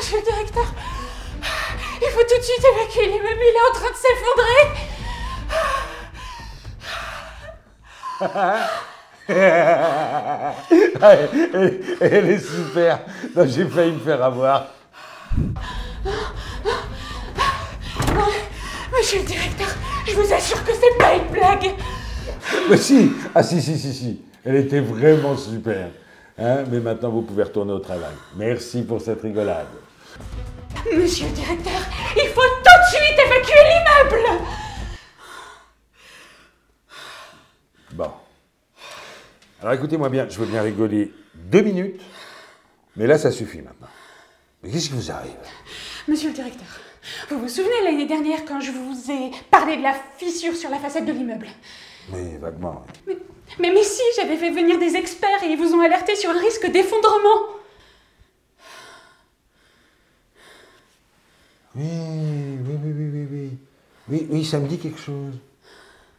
Monsieur le directeur, il faut tout de suite évacuer l'immeuble, il est en train de s'effondrer. Elle est super. Non, j'ai failli me faire avoir. Non, monsieur le directeur, je vous assure que c'est pas une blague. Mais si. Ah si. Elle était vraiment super. Hein, mais maintenant, vous pouvez retourner au travail. Merci pour cette rigolade. Monsieur le directeur, il faut tout de suite évacuer l'immeuble. Bon. Alors écoutez-moi bien, je veux bien rigoler 2 minutes, mais là, ça suffit maintenant. Mais qu'est-ce qui vous arrive? Monsieur le directeur, vous vous souvenez l'année dernière quand je vous ai parlé de la fissure sur la façade de l'immeuble? Oui, vaguement. Mais si, j'avais fait venir des experts et ils vous ont alerté sur un risque d'effondrement. Oui, ça me dit quelque chose.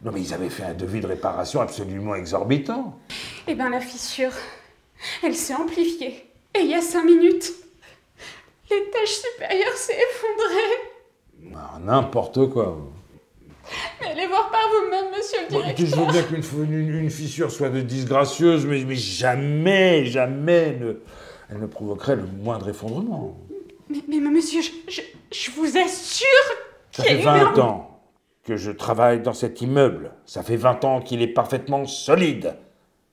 Non, mais ils avaient fait un devis de réparation absolument exorbitant. Eh bien, la fissure, elle s'est amplifiée. Et il y a 5 minutes, l'étage supérieur s'est effondré. Non, n'importe quoi. Mais allez voir par vous-même, monsieur le directeur. Je veux bien qu'une fissure soit disgracieuse, mais jamais elle ne provoquerait le moindre effondrement. Mais monsieur, je vous assure Ça qu'il y a fait eu 20 ans que je travaille dans cet immeuble. Ça fait 20 ans qu'il est parfaitement solide.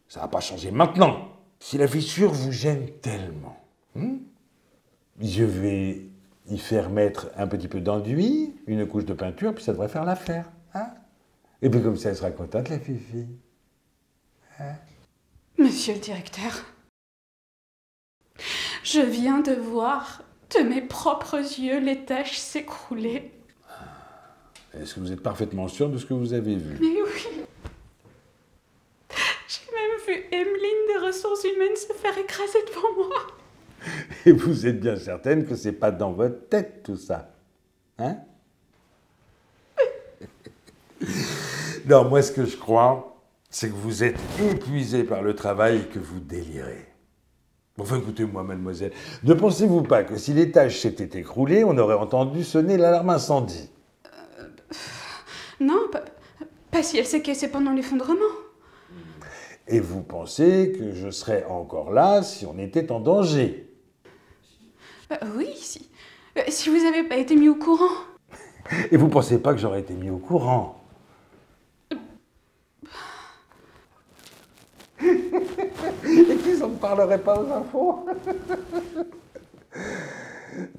Ça va pas changer maintenant. Si la fissure vous gêne tellement, je vais y faire mettre un petit peu d'enduit, une couche de peinture, puis ça devrait faire l'affaire. Hein? Et puis comme ça, elle sera contente, la fifi. Hein? Monsieur le directeur, je viens de voir de mes propres yeux l'étage s'écrouler. Est-ce que vous êtes parfaitement sûr de ce que vous avez vu? Mais oui. J'ai même vu Emeline des ressources humaines se faire écraser devant moi. Et vous êtes bien certaine que c'est pas dans votre tête tout ça, hein? Non, moi ce que je crois, c'est que vous êtes épuisé par le travail et que vous délirez. Enfin écoutez-moi mademoiselle, ne pensez-vous pas que si l'étage s'était écroulé, on aurait entendu sonner l'alarme incendie? Non, pas si elle s'est cassée pendant l'effondrement. Et vous pensez que je serais encore là si on était en danger? Oui, si vous n'avez pas été mis au courant. Et vous pensez pas que j'aurais été mis au courant? Et qu'ils n'en parleraient pas aux infos?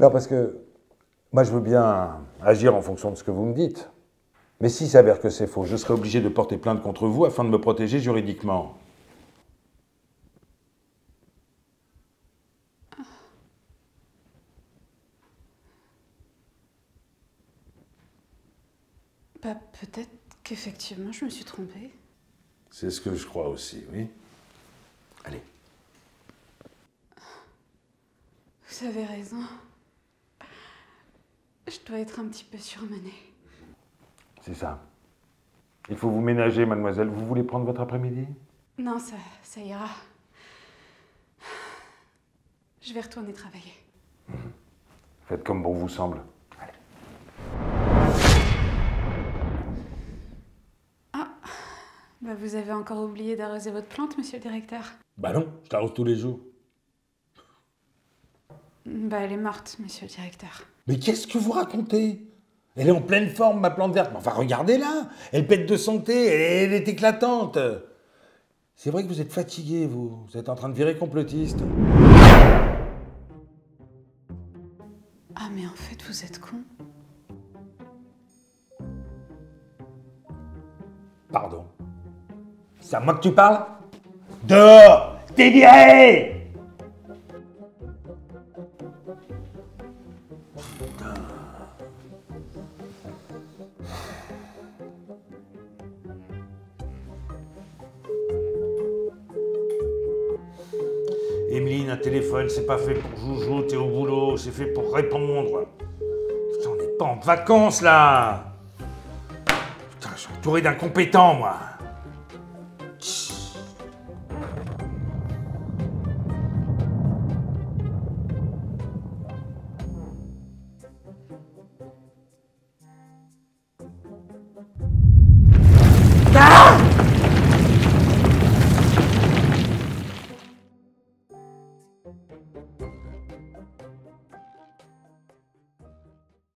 Non, parce que moi, je veux bien agir en fonction de ce que vous me dites. Mais s'il s'avère que c'est faux, je serai obligé de porter plainte contre vous afin de me protéger juridiquement. Peut-être qu'effectivement, je me suis trompée. C'est ce que je crois aussi, oui. Allez. Vous avez raison. Je dois être un petit peu surmenée. C'est ça. Il faut vous ménager, mademoiselle. Vous voulez prendre votre après-midi? Non, ça ira. Je vais retourner travailler. Faites comme bon vous semble. Allez. Ah, vous avez encore oublié d'arroser votre plante, monsieur le directeur. Bah non, je t'arrose tous les jours. Elle est morte, monsieur le directeur. Mais qu'est-ce que vous racontez? Elle est en pleine forme, ma plante verte. Enfin, regardez-la. Elle pète de santé, elle est éclatante. C'est vrai que vous êtes fatigué, vous. Vous êtes en train de virer complotiste. Ah, mais en fait, vous êtes con. Pardon. C'est à moi que tu parles? Dehors! T'es viré! Emeline, un téléphone, c'est pas fait pour joujou, t'es au boulot, c'est fait pour répondre. Putain, on n'est pas en vacances, là! Putain, je suis entouré d'incompétents, moi!